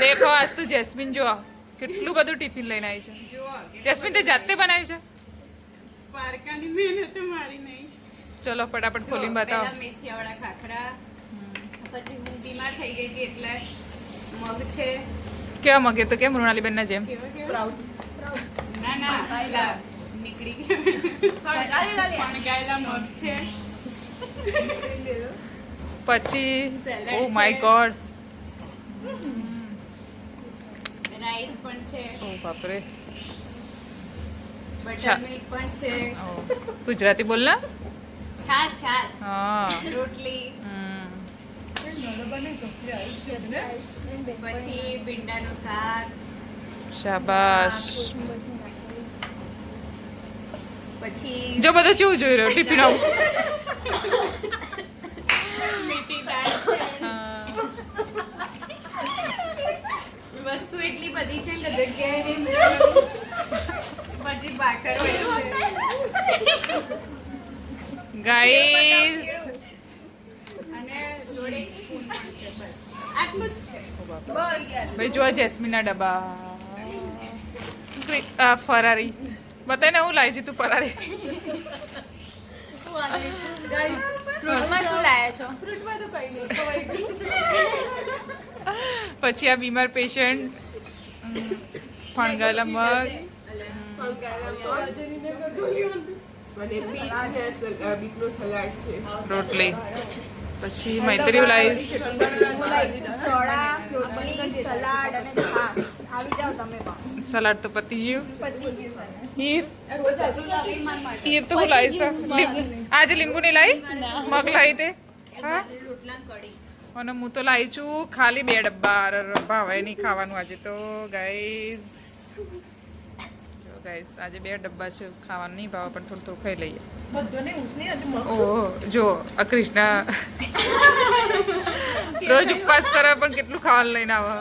દેખો આજ તો જેસ્મિન જો કેટલું બધું ટિફિન લઈને આવી છે. જેસ્મિન તે જાતે બનાવ્યું છે? પારકાની મહેનત મારી નહીં. ચલો ફટાફટ ખોલીને બતાવો. પહેલા મેથીવાળા ખાખરા, પછી હું બીમાર થઈ ગઈ હતી એટલે મગ છે. કેવા મગે તો કેમ મૃણાલી બેન ના જેમ? ના ના પેલા નીકળી ગયા ફણગાયેલા મગ છે. પછી Salad ઓ છે. માય ગોડ, રાઈસ પણ છે, ઓ બાપરે. બટર મિલ્ક પણ છે, ઓ, ગુજરાતી બોલ ના. છાશ છાશ, હા. રોટલી, હમ. પછી ભીંડાનું શાક, શાબાશ. પછી જો બધું કેવું જોઈ રહ્યો ટિફિન આવું. મીઠી દાળ છે. હા. વસ્તુ એટલી બધી છે કે જગ્યાએ નહીં. પછી ભાખર હોય છે. ગાઈસ અને જોડે એક સ્પૂન પણ છે. બસ આટલું જ છે. ભાઈ જો જેસ્મિન ના ડબ્બા. આ ફરારી બતાય ને હું લાવી છે તું ફરારી. ફ્રૂટમાં શું લાયા છો? ફ્રૂટમાં તો કઈ નહીં, ખવાઈ ગયું. પછી આ બીમાર પેશન્ટ, ફણગાયેલા મગ, બીટનું સલાડ છે. રોટલી. પછી મૈત્રી લાવીશ. ચોળા, રોટલી, સલાડ અને છાશ. આવી જાઓ તમે પણ. સલાડ તો પતી ગયું. પતી ગયું સલાડ. હીર હીર તો હું લાવીશ. આજે લીંબુ નહીં લાવી, મગ લાવી તે. હા, રોટલા કઢી. અને હું તો લાવી છું ખાલી 2 ડબ્બા. ભાવે નહીં ખાવાનું આજે તો ગાઈઝ. ગાઈસ આજે 2 ડબ્બા છે, ખાવાનું નહીં ભાવે પણ થોડું થોડું ખાઈ લઈએ. ઓહ જો આ કૃષ્ણા રોજ ઉપવાસ કરે પણ કેટલું ખાવાનું લઈને આવે.